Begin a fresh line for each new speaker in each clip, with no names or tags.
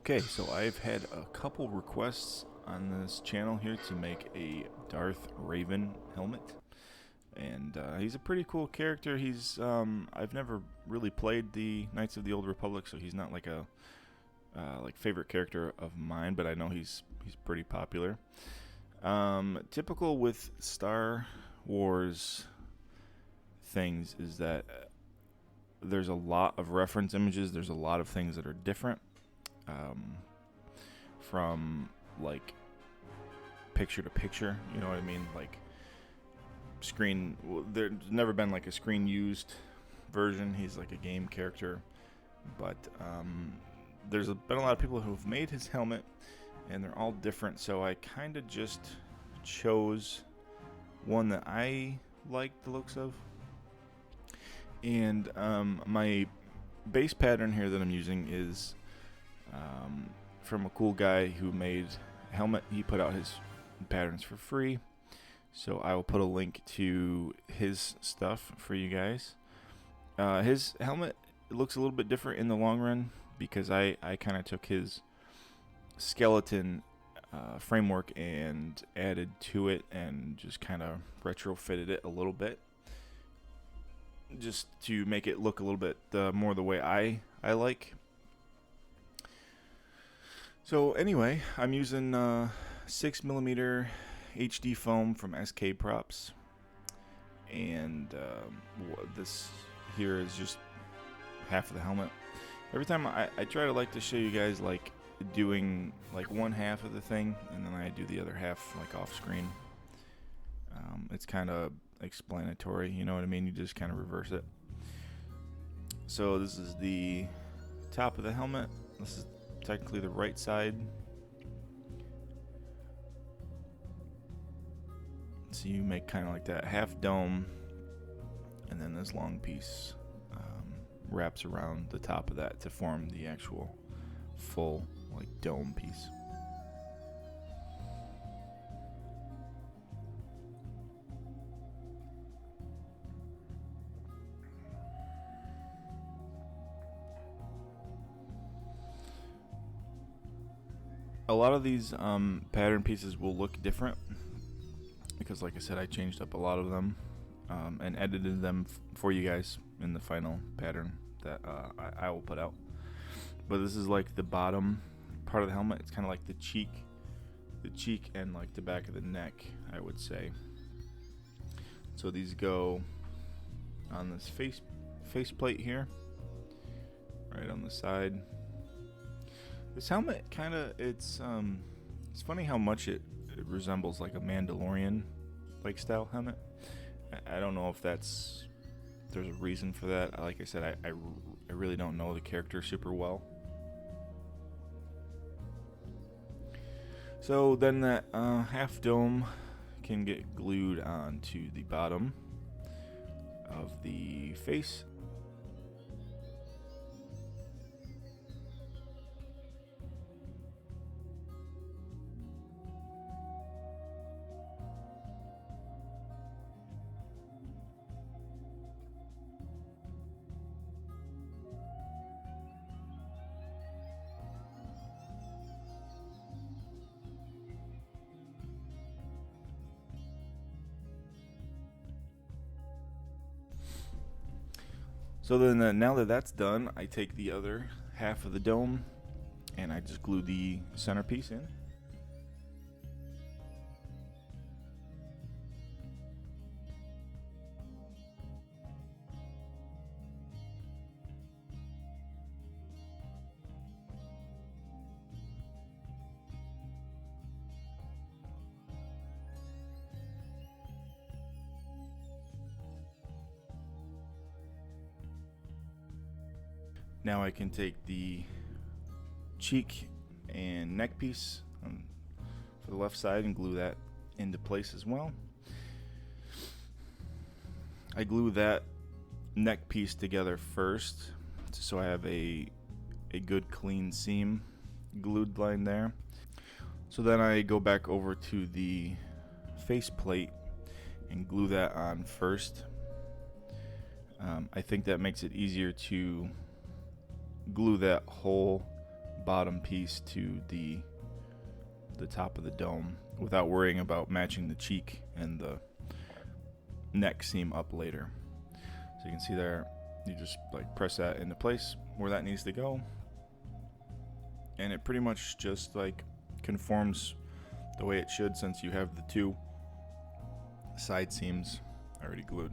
Okay, so I've had a couple requests on this channel here to make a Darth Revan helmet, and he's a pretty cool character. I've never really played the Knights of the Old Republic, so he's not like a favorite character of mine, but I know he's pretty popular. Typical with Star Wars things is that there's a lot of reference images. There's a lot of things that are different. From like picture to picture, you know what I mean? Like screen, there's never been like a screen used version. He's like a game character, but there's been a lot of people who've made his helmet, and they're all different. So I kind of just chose one that I like the looks of, and my base pattern here that I'm using is from a cool guy who made a helmet. He put out his patterns for free, so I will put a link to his stuff for you guys. His helmet looks a little bit different in the long run because I kind of took his skeleton framework and added to it and just kind of retrofitted it a little bit, just to make it look a little bit more the way I like. So anyway, I'm using 6mm HD foam from SK Props, and this here is just half of the helmet. Every time I try to like to show you guys like doing like one half of the thing, and then I do the other half like off screen. It's kind of explanatory, you know what I mean? You just kind of reverse it. So this is the top of the helmet. This is technically the right side. So you make kind of like that half dome, and then this long piece wraps around the top of that to form the actual full like dome piece. A lot of these pattern pieces will look different because, like I said, I changed up a lot of them and edited them for you guys in the final pattern that I will put out. But this is like the bottom part of the helmet. It's kind of like the cheek and like the back of the neck, I would say. So these go on this faceplate here, right on the side. This helmet kind of, it's funny how much it resembles like a Mandalorian like style helmet. I don't know if there's a reason for that. Like I said, I really don't know the character super well. So then that half dome can get glued onto the bottom of the face. So then now that that's done, I take the other half of the dome and I just glue the centerpiece in. Now I can take the cheek and neck piece for the left side and glue that into place as well. I glue that neck piece together first, so I have a good clean seam glued line there. So then I go back over to the faceplate and glue that on first. I think that makes it easier to glue that whole bottom piece to the top of the dome without worrying about matching the cheek and the neck seam up later. So you can see there, you just like press that into place where that needs to go, and it pretty much just like conforms the way it should, since you have the two side seams already glued.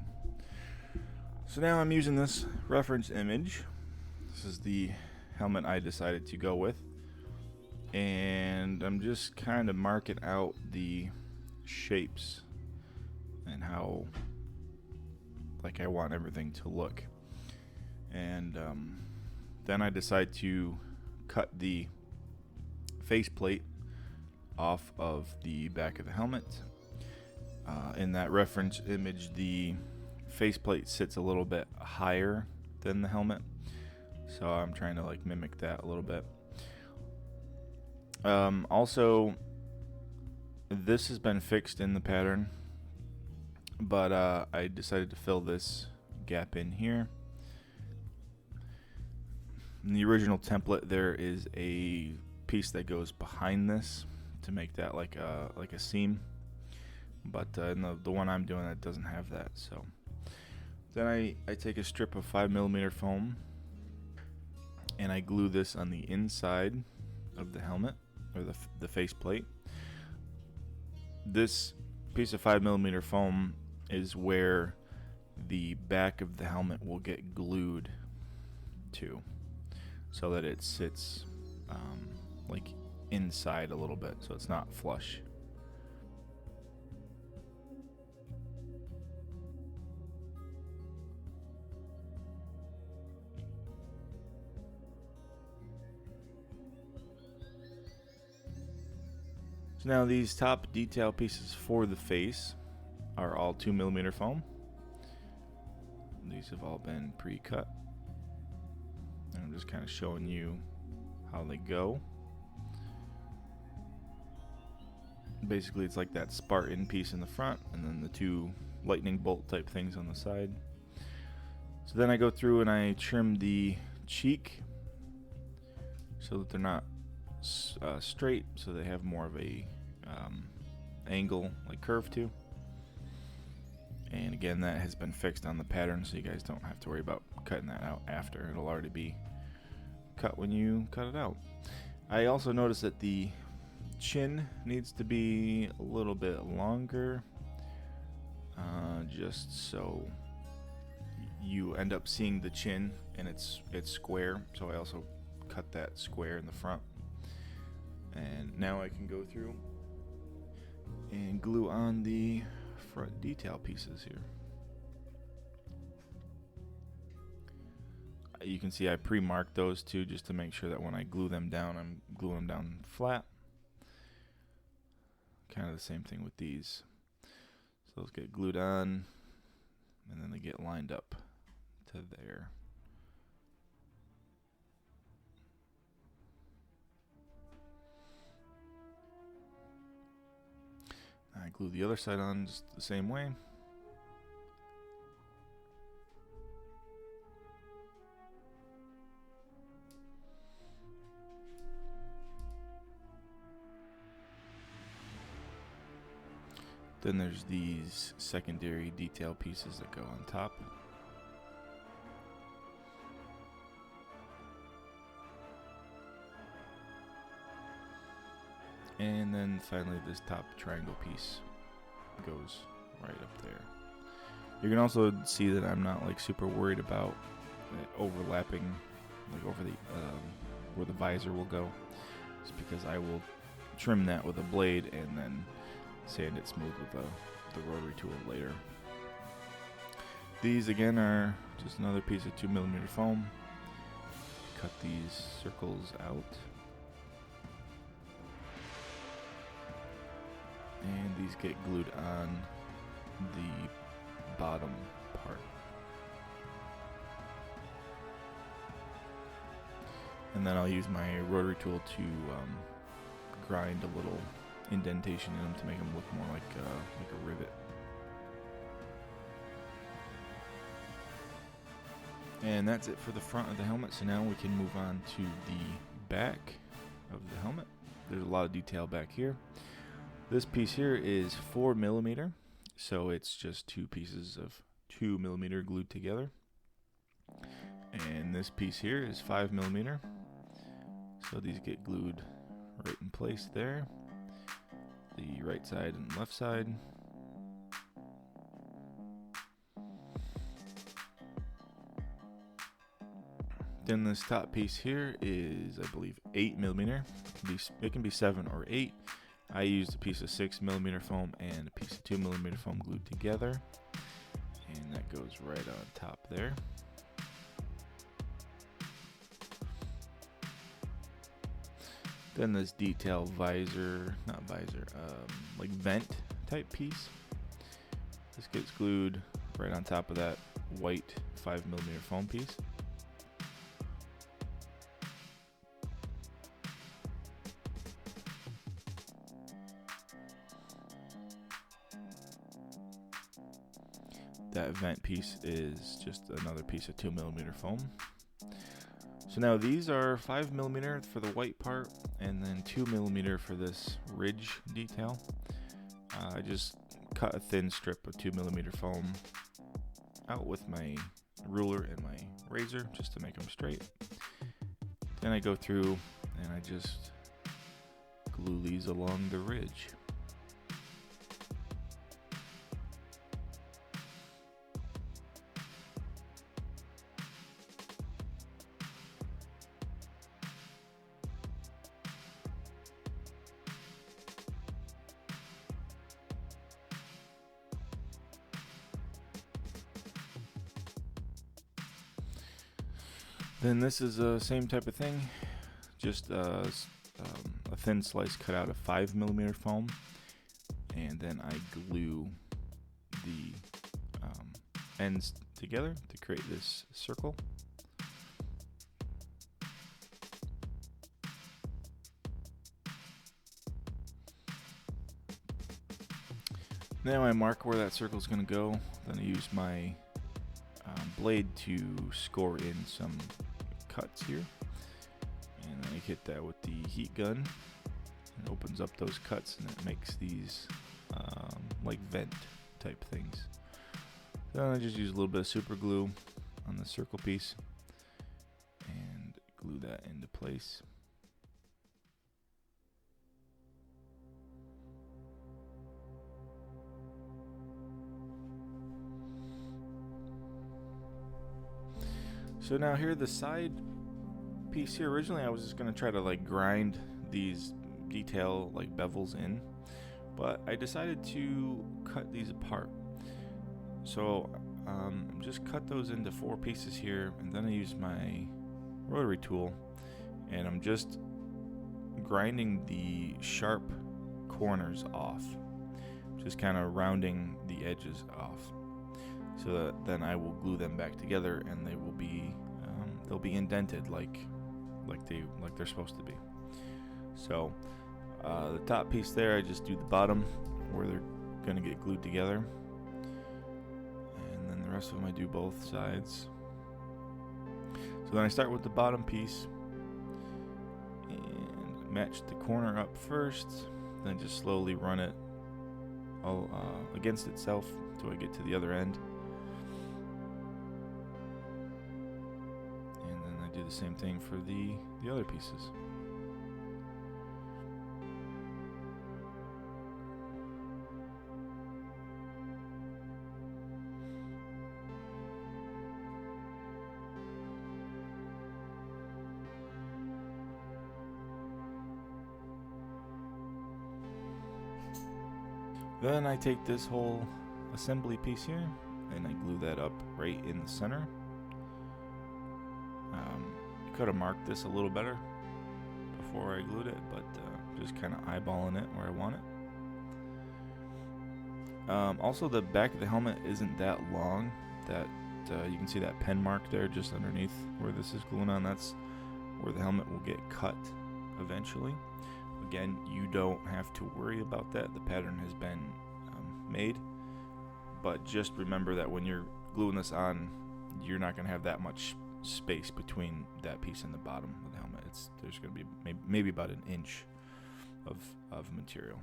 So now I'm using this reference image. This is the helmet I decided to go with, and I'm just kind of marking out the shapes and how like I want everything to look. And then I decide to cut the faceplate off of the back of the helmet. In that reference image, the faceplate sits a little bit higher than the helmet, so I'm trying to like mimic that a little bit. Also, this has been fixed in the pattern, but I decided to fill this gap in here. In the original template, there is a piece that goes behind this to make that like a seam, but in the one I'm doing, it doesn't have that. So then I take a strip of 5mm foam and I glue this on the inside of the helmet, or the faceplate. This piece of 5mm foam is where the back of the helmet will get glued to, so that it sits like inside a little bit, so it's not flush. So now these top detail pieces for the face are all 2mm foam. These have all been pre-cut, and I'm just kind of showing you how they go. Basically, it's like that Spartan piece in the front, and then the two lightning bolt type things on the side. So then I go through and I trim the cheek so that they're not straight, so they have more of a angle, like curve to. And again, that has been fixed on the pattern, so you guys don't have to worry about cutting that out after. It'll already be cut when you cut it out. I also noticed that the chin needs to be a little bit longer, just so you end up seeing the chin and it's square. So I also cut that square in the front, and now I can go through and glue on the front detail pieces here. You can see I pre-marked those two just to make sure that when I glue them down, I'm gluing them down flat. Kind of the same thing with these. So those get glued on, and then they get lined up to there. I glue the other side on just the same way. Then there's these secondary detail pieces that go on top. And then finally this top triangle piece goes right up there. You can also see that I'm not like super worried about it overlapping like over the where the visor will go. It's because I will trim that with a blade and then sand it smooth with the rotary tool later. These again are just another piece of 2mm foam. Cut these circles out. And these get glued on the bottom part. And then I'll use my rotary tool to grind a little indentation in them to make them look more like a rivet. And that's it for the front of the helmet. So now we can move on to the back. of the helmet. There's a lot of detail back here. This piece here is 4mm, so it's just two pieces of 2mm glued together. And this piece here is 5mm, so these get glued right in place there. The right side and left side. Then this top piece here is, I believe, 8mm. It can be 7 or 8. I used a piece of 6mm foam and a piece of 2mm foam glued together, and that goes right on top there. Then this detail visor, not visor, like vent type piece. This gets glued right on top of that white 5mm foam piece. That vent piece is just another piece of 2mm foam. So now these are 5mm for the white part, and then 2mm for this ridge detail. I just cut a thin strip of 2mm foam out with my ruler and my razor just to make them straight. Then I go through and I just glue these along the ridge. Then this is the same type of thing, just a thin slice cut out of 5mm foam, and then I glue the ends together to create this circle. Now I mark where that circle is going to go. Then I use my blade to score in some cuts here, and then I hit that with the heat gun. It opens up those cuts and it makes these like vent type things. Then I just use a little bit of super glue on the circle piece and glue that into place. So now here, the side piece here, originally I was just going to try to like grind these detail like bevels in, but I decided to cut these apart. So just cut those into 4 pieces here, and then I use my rotary tool, and I'm just grinding the sharp corners off, just kind of rounding the edges off, so that then I will glue them back together, and they will be they'll be indented like they're supposed to be. So the top piece there, I just do the bottom where they're gonna get glued together, and then the rest of them I do both sides. So then I start with the bottom piece and match the corner up first, then just slowly run it all against itself till I get to the other end. And then I do the same thing for the other pieces. Then I take this whole assembly piece here and I glue that up right in the center. I could have marked this a little better before I glued it, but just kind of eyeballing it where I want it. Also, the back of the helmet isn't that long. That you can see that pen mark there just underneath where this is gluing on. That's where the helmet will get cut eventually. Again, you don't have to worry about that. The pattern has been made, but just remember that when you're gluing this on, you're not going to have that much space between that piece and the bottom of the helmet. there's going to be maybe about an inch of material.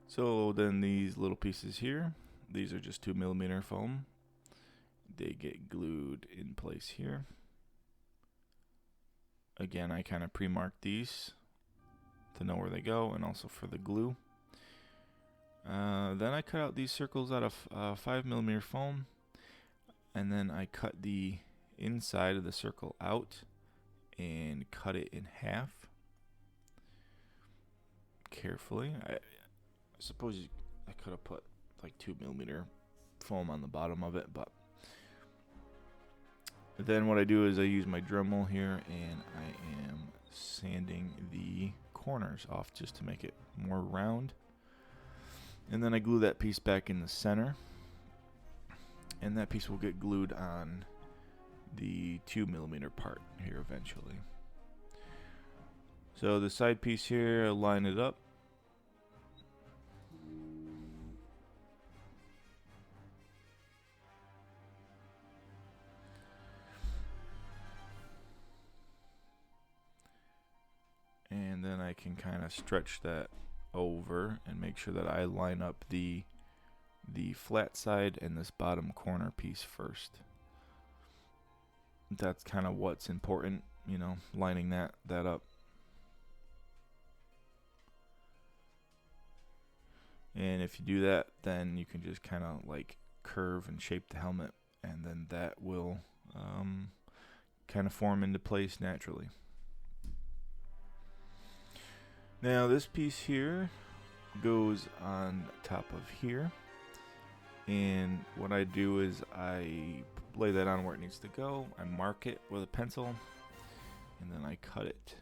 So then these little pieces here, these are just 2mm foam. They get glued in place here. Again, I kind of pre-marked these to know where they go, and also for the glue. Then I cut out these circles out of 5mm foam, and then I cut the inside of the circle out and cut it in half carefully. I suppose I could have put like 2mm foam on the bottom of it, but then what I do is I use my Dremel here and I am sanding the corners off just to make it more round. And then I glue that piece back in the center, and that piece will get glued on the 2mm part here eventually. So the side piece here, line it up. And then I can kind of stretch that over and make sure that I line up the flat side and this bottom corner piece first. That's kind of what's important, you know, lining that up. And if you do that, then you can just kind of like curve and shape the helmet, and then that will kind of form into place naturally. Now this piece here goes on top of here, and what I do is I lay that on where it needs to go. I mark it with a pencil, and then I cut it.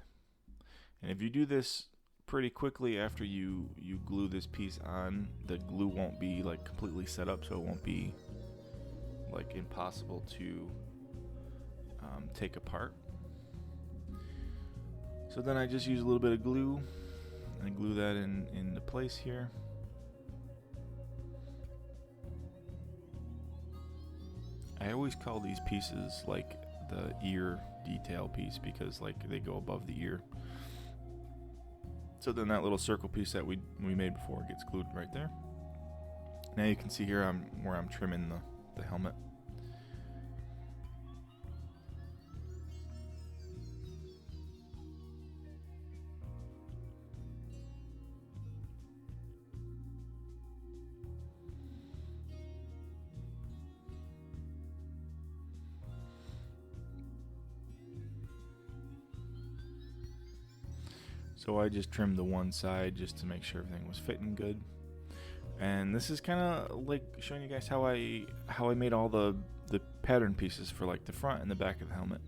And if you do this pretty quickly after you glue this piece on, the glue won't be like completely set up, so it won't be like impossible to take apart. So then I just use a little bit of glue and glue that into place here. I always call these pieces like the ear detail piece because like they go above the ear. So then that little circle piece that we made before gets glued right there. Now you can see here where I'm trimming the helmet. So I just trimmed the one side just to make sure everything was fitting good. And this is kind of like showing you guys how I made all the pattern pieces for like the front and the back of the helmet.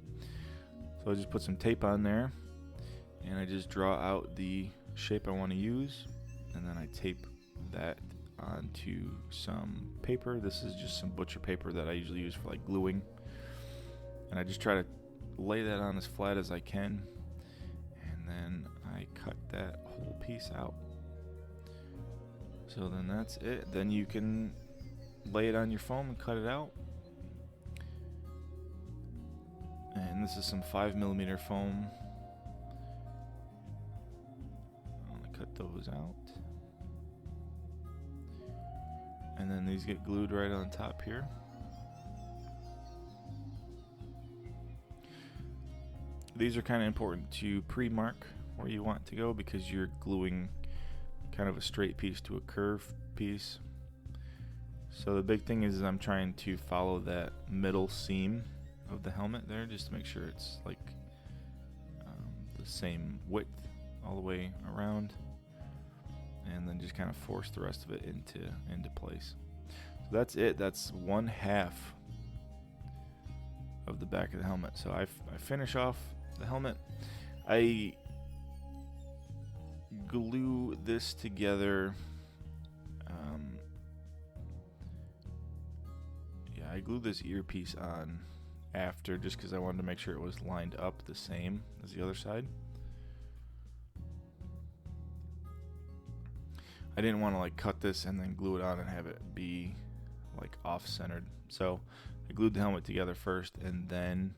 So I just put some tape on there, and I just draw out the shape I want to use, and then I tape that onto some paper. This is just some butcher paper that I usually use for like gluing, and I just try to lay that on as flat as I can, and then I cut that whole piece out. So then that's it. Then you can lay it on your foam and cut it out. And this is some 5mm foam. I'm gonna cut those out. And then these get glued right on top here. These are kind of important to pre-mark where you want to go because you're gluing kind of a straight piece to a curved piece. So the big thing is I'm trying to follow that middle seam of the helmet there just to make sure it's like the same width all the way around, and then just kind of force the rest of it into place. So that's it. That's 1/2 of the back of the helmet. So I finish off the helmet. I glue this together. I glued this earpiece on after just because I wanted to make sure it was lined up the same as the other side. I didn't want to like cut this and then glue it on and have it be like off-centered. So I glued the helmet together first, and then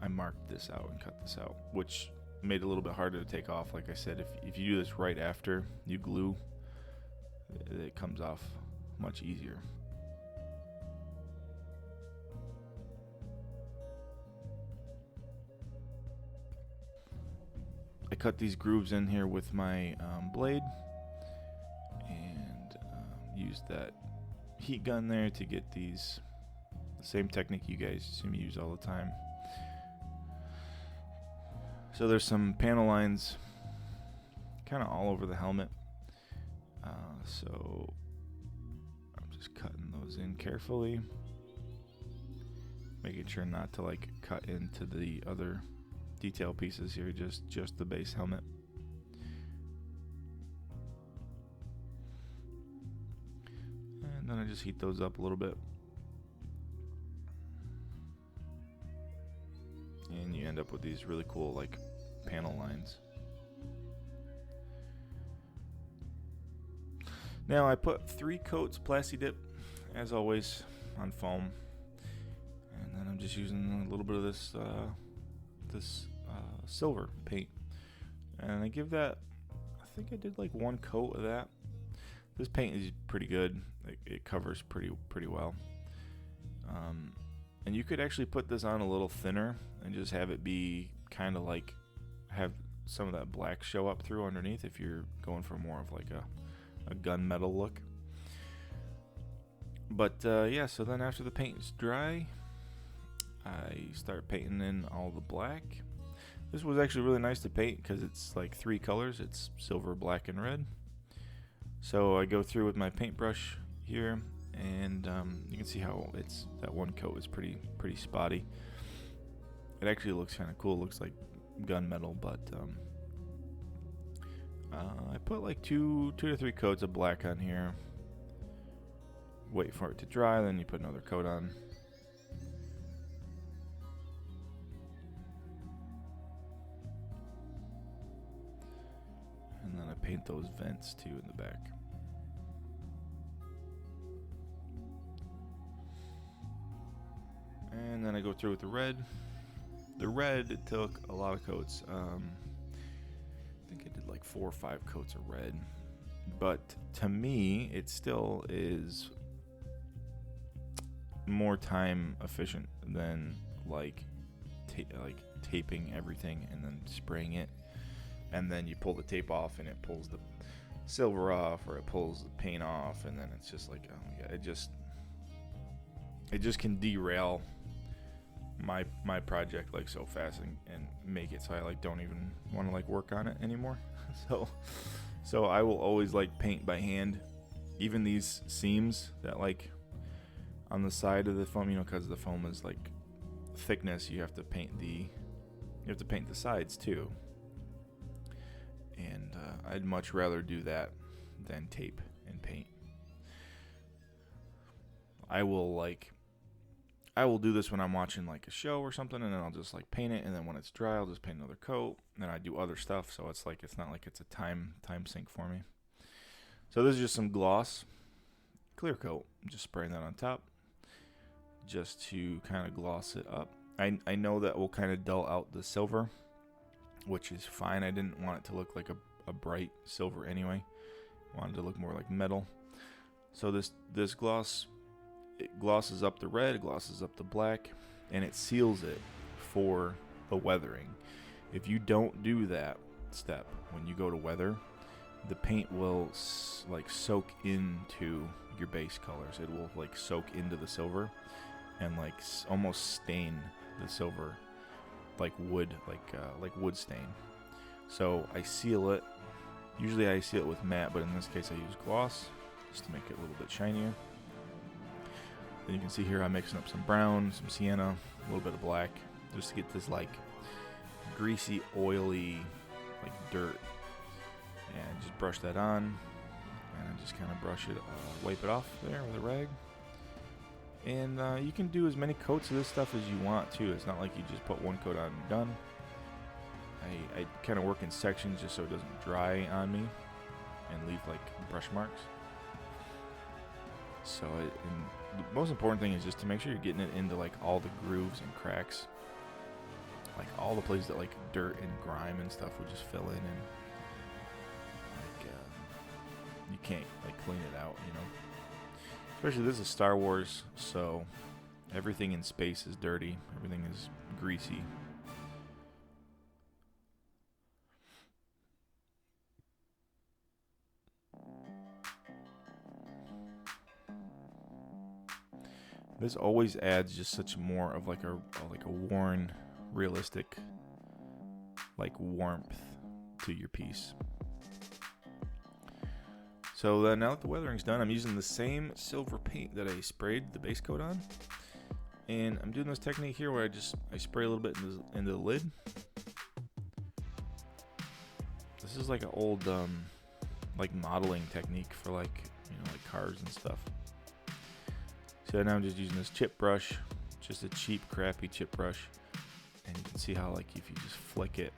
I marked this out and cut this out, which made it a little bit harder to take off. Like I said, if you do this right after you glue, it comes off much easier. I cut these grooves in here with my blade, and used that heat gun there to get these, the same technique you guys see me use all the time. So there's some panel lines kind of all over the helmet, so I'm just cutting those in carefully, making sure not to like cut into the other detail pieces here, just the base helmet. And then I just heat those up a little bit, and you end up with these really cool like panel lines. Now I put 3 coats Plasti Dip, as always, on foam, and then I'm just using a little bit of this silver paint, and I give that, I think I did like 1 coat of that. This paint is pretty good. It covers pretty well. And you could actually put this on a little thinner and just have it be kind of like, have some of that black show up through underneath if you're going for more of like a gunmetal look. But yeah, so then after the paint is dry, I start painting in all the black. This was actually really nice to paint because it's like 3 colors. It's silver, black, and red. So I go through with my paintbrush here, and you can see how it's, that 1 coat is pretty spotty. It actually looks kind of cool. It looks like gunmetal, but I put like 2 to 3 coats of black on here. Wait for it to dry, then you put another coat on. And then I paint those vents too in the back. And then I go through with the red. The red, it took a lot of coats. I think I did like 4 or 5 coats of red. But to me, it still is more time efficient than like taping everything and then spraying it. And then you pull the tape off and it pulls the silver off, or it pulls the paint off, and then it's just like, oh my god, it just can derail my project like so fast and make it so I like don't even want to like work on it anymore. so I will always like paint by hand, even these seams that like on the side of the foam, you know, because the foam is like thickness, you have to paint the sides too. And I'd much rather do that than tape and paint. I will do this when I'm watching like a show or something, and then I'll just like paint it, and then when it's dry I'll just paint another coat, and then I do other stuff, so it's like, it's not like it's a time sink for me. So this is just some gloss, clear coat. I'm just spraying that on top just to kind of gloss it up. I know that will kind of dull out the silver, which is fine. I didn't want it to look like a bright silver anyway. I wanted it to look more like metal. So this gloss, it glosses up the red, glosses up the black, and it seals it for the weathering. If you don't do that step when you go to weather, the paint will like soak into your base colors. It will like soak into the silver and like almost stain the silver like wood, like wood stain. So I seal it. Usually I seal it with matte, but in this case I use gloss just to make it a little bit shinier. Then you can see here I'm mixing up some brown, some sienna, a little bit of black, just to get this like greasy, oily, like dirt. And just brush that on, and just kind of brush it, wipe it off there with a rag. And you can do as many coats of this stuff as you want too. It's not like you just put 1 coat on and you're done. I kind of work in sections just so it doesn't dry on me and leave like brush marks. So and the most important thing is just to make sure you're getting it into like all the grooves and cracks, like all the places that like dirt and grime and stuff would just fill in, and like you can't like clean it out, you know. Especially this is Star Wars, so everything in space is dirty, everything is greasy. This always adds just such more of like a worn, realistic, like warmth to your piece. So now that the weathering's done, I'm using the same silver paint that I sprayed the base coat on, and I'm doing this technique here where I spray a little bit into the lid. This is like an old like modeling technique for like, you know, like cars and stuff. So now I'm just using this chip brush, just a cheap, crappy chip brush, and you can see how like if you just flick it,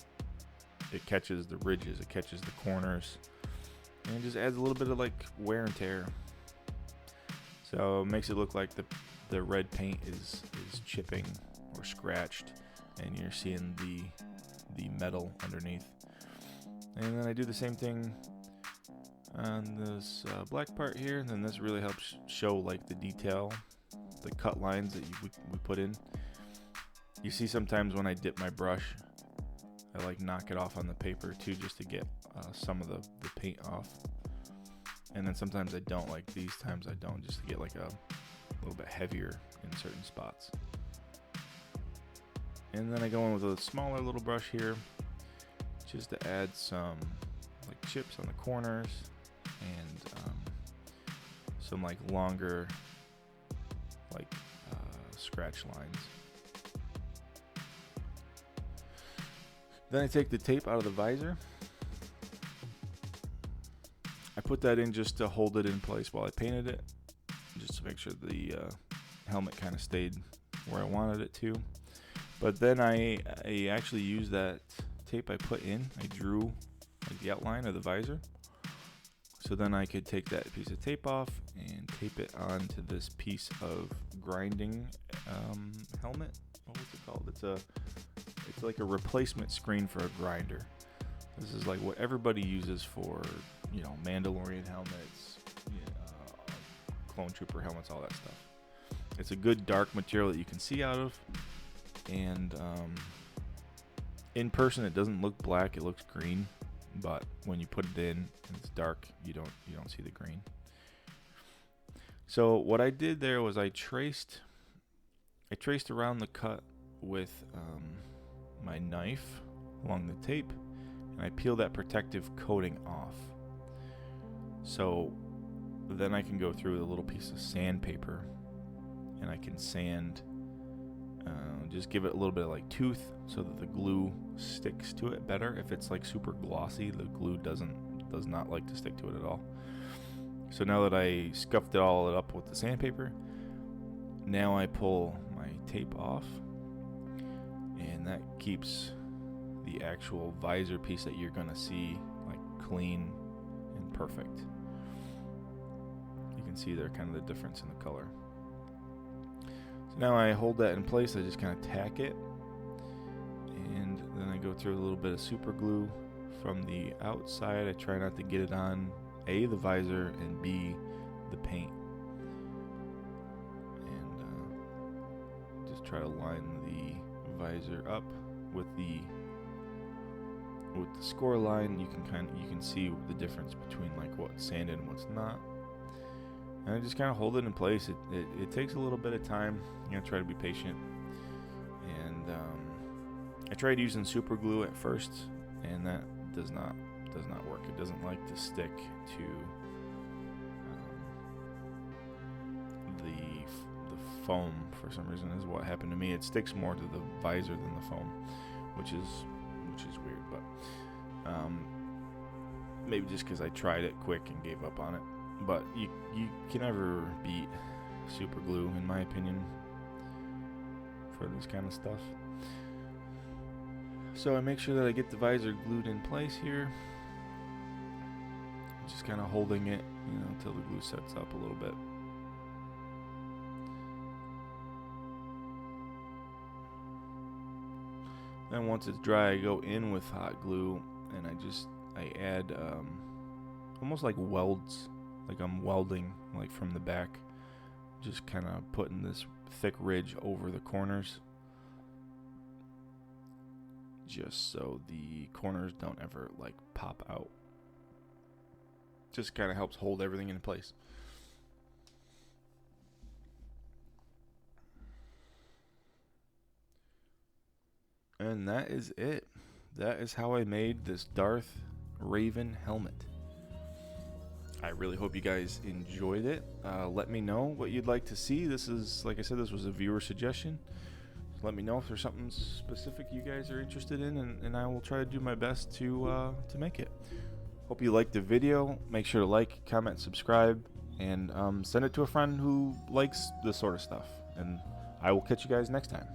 it catches the ridges, it catches the corners, and it just adds a little bit of like wear and tear. So it makes it look like the red paint is chipping or scratched, and you're seeing the metal underneath. And then I do the same thing on this black part here, and then this really helps show like the detail, the cut lines that we put in. You see sometimes when I dip my brush, I like knock it off on the paper too, just to get some of the paint off. And then sometimes I don't, like these times I don't, just to get like a little bit heavier in certain spots. And then I go in with a smaller little brush here, just to add some like chips on the corners, and some like longer like scratch lines. Then I take the tape out of the visor. I put that in just to hold it in place while I painted it, just to make sure the helmet kind of stayed where I wanted it to. But then I actually used that tape I put in. I drew like the outline of the visor, so then I could take that piece of tape off and tape it onto this piece of grinding helmet. What's it called? It's like a replacement screen for a grinder. This is like what everybody uses for, you know, Mandalorian helmets, clone trooper helmets, all that stuff. It's a good dark material that you can see out of, and in person it doesn't look black, it looks green, but when you put it in and it's dark, you don't see the green. So what I did there was I traced around the cut with my knife along the tape, and I peel that protective coating off. So then I can go through with a little piece of sandpaper, and I can sand, just give it a little bit of like tooth so that the glue sticks to it better. If it's like super glossy, the glue does not like to stick to it at all. So now that I scuffed it all up with the sandpaper, now I pull my tape off, and that keeps the actual visor piece that you're gonna see like clean and perfect. You can see there kind of the difference in the color. So now I hold that in place, I just kind of tack it, and then I go through a little bit of super glue from the outside. I try not to get it on A, the visor, and B, the paint. And just try to line the visor up with the score line. You can see the difference between like what's sanded and what's not. And I just kind of hold it in place. It takes a little bit of time. You know, try to be patient. And I tried using super glue at first, and that does not work. It doesn't like to stick to the foam for some reason. Is what happened to me. It sticks more to the visor than the foam, which is weird. But maybe just because I tried it quick and gave up on it. But you can never beat super glue, in my opinion, for this kind of stuff. So I make sure that I get the visor glued in place here, just kind of holding it, you know, until the glue sets up a little bit. And once it's dry, I go in with hot glue, and I add almost like welds, like I'm welding like from the back, just kind of putting this thick ridge over the corners, just so the corners don't ever like pop out. Just kind of helps hold everything in place. And that is it. That is how I made this Darth Revan helmet. I really hope you guys enjoyed it. Let me know what you'd like to see. This is, like I said, this was a viewer suggestion. Let me know if there's something specific you guys are interested in, and I will try to do my best to make it. Hope you liked the video. Make sure to like, comment, subscribe, and send it to a friend who likes this sort of stuff. And I will catch you guys next time.